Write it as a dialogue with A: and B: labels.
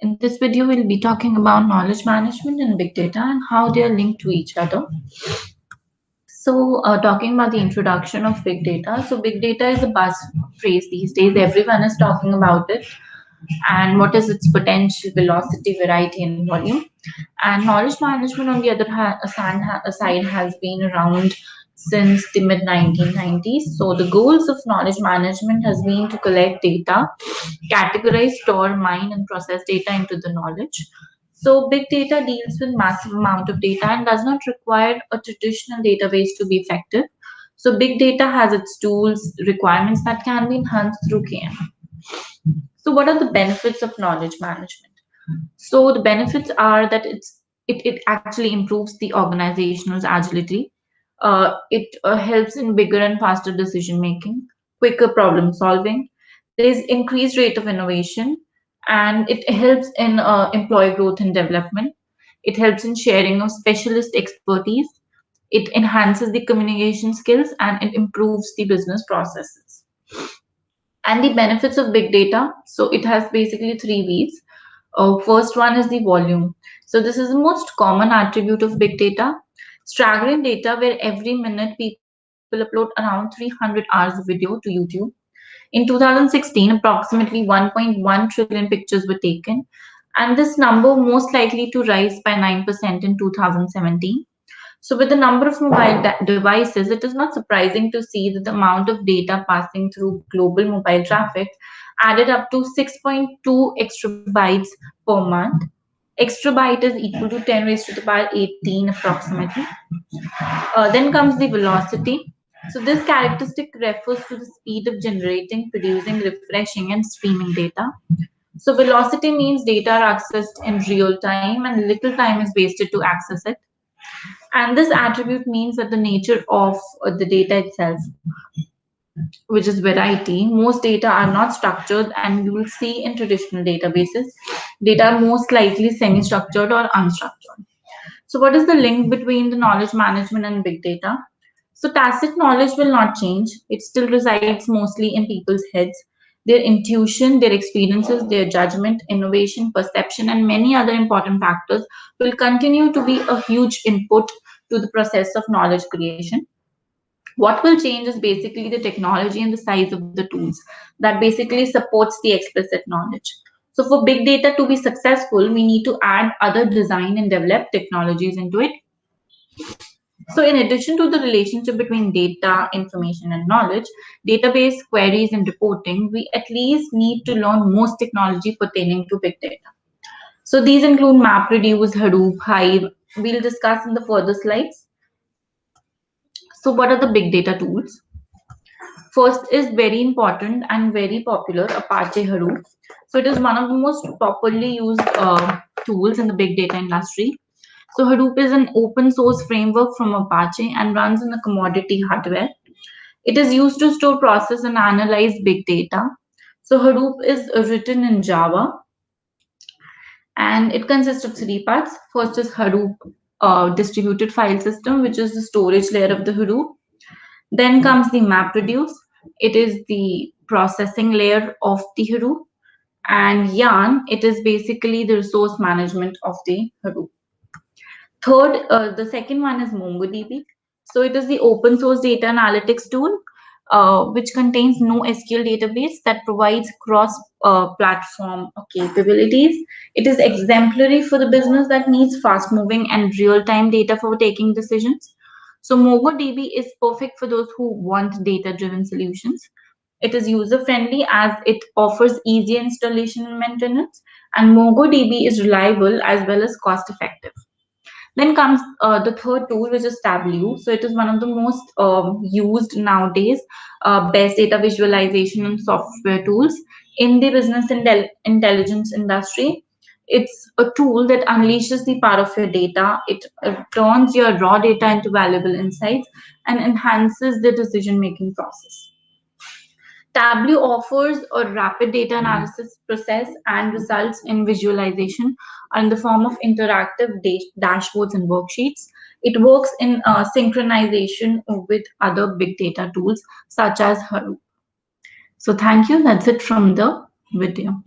A: In this video, we'll be talking about knowledge management and big data and how they are linked to each other. So, talking about the introduction of big data. So, big data is a buzz phrase these days. Everyone is talking about it. And what is its potential, velocity, variety, and volume? And knowledge management, on the other side, has been around since the mid 1990s. So, the goals of knowledge management has been to collect data, categorize, store, mine, and process data into the knowledge. So big data deals with massive amount of data and does not require a traditional database to be effective. So big data has its tools, requirements that can be enhanced through KM. So what are the benefits of knowledge management? So the benefits are that it actually improves the organization's agility. It helps in bigger and faster decision making, quicker problem solving. There's increased rate of innovation, and it helps in employee growth and development. It helps in sharing of specialist expertise. It enhances the communication skills and it improves the business processes. And the benefits of big data. So it has basically three V's. First one is the volume. So this is the most common attribute of big data. Staggering data where every minute people upload around 300 hours of video to YouTube. In 2016, approximately 1.1 trillion pictures were taken, and this number most likely to rise by 9% in 2017. So, with the number of mobile devices, it is not surprising to see that the amount of data passing through global mobile traffic added up to 6.2 exabytes per month. Exabyte is equal to 10 raised to the power 18 approximately. Then comes the velocity. So this characteristic refers to the speed of generating, producing, refreshing, and streaming data. So velocity means data are accessed in real time and little time is wasted to access it. And this attribute means that the nature of the data itself, which is variety, most data are not structured, and you will see in traditional databases, data are most likely semi-structured or unstructured. So what is the link between the knowledge management and big data? So tacit knowledge will not change. It still resides mostly in people's heads. Their intuition, their experiences, their judgment, innovation, perception, and many other important factors will continue to be a huge input to the process of knowledge creation. What will change is basically the technology and the size of the tools that basically supports the explicit knowledge. So for big data to be successful, we need to add other design and develop technologies into it. So in addition to the relationship between data, information, and knowledge, database queries and reporting, we at least need to learn most technology pertaining to big data. So these include MapReduce, Hadoop, Hive. We'll discuss in the further slides. So what are the big data tools? First is very important and very popular, Apache Hadoop. So it is one of the most popularly used tools in the big data industry. So Hadoop is an open source framework from Apache and runs in a commodity hardware. It is used to store, process, and analyze big data. So Hadoop is written in Java, and it consists of three parts. First is Hadoop distributed file system, which is the storage layer of the Hadoop. Then comes the MapReduce. It is the processing layer of the Hadoop. And Yarn, it is basically the resource management of the Hadoop. Third, the second one is MongoDB. So it is the open source data analytics tool, which contains no SQL database that provides cross platform capabilities. It is exemplary for the business that needs fast moving and real time data for taking decisions. So MongoDB is perfect for those who want data driven solutions. It is user friendly as it offers easy installation and maintenance, and MongoDB is reliable as well as cost effective. Then comes the third tool, which is Tableau. So it is one of the most used nowadays best data visualization and software tools in the business intelligence industry. It's a tool that unleashes the power of your data. It turns your raw data into valuable insights and enhances the decision-making process. Tableau offers a rapid data analysis process and results in visualization in the form of interactive dashboards and worksheets. It works in synchronization with other big data tools such as Hadoop. So thank you. That's it from the video.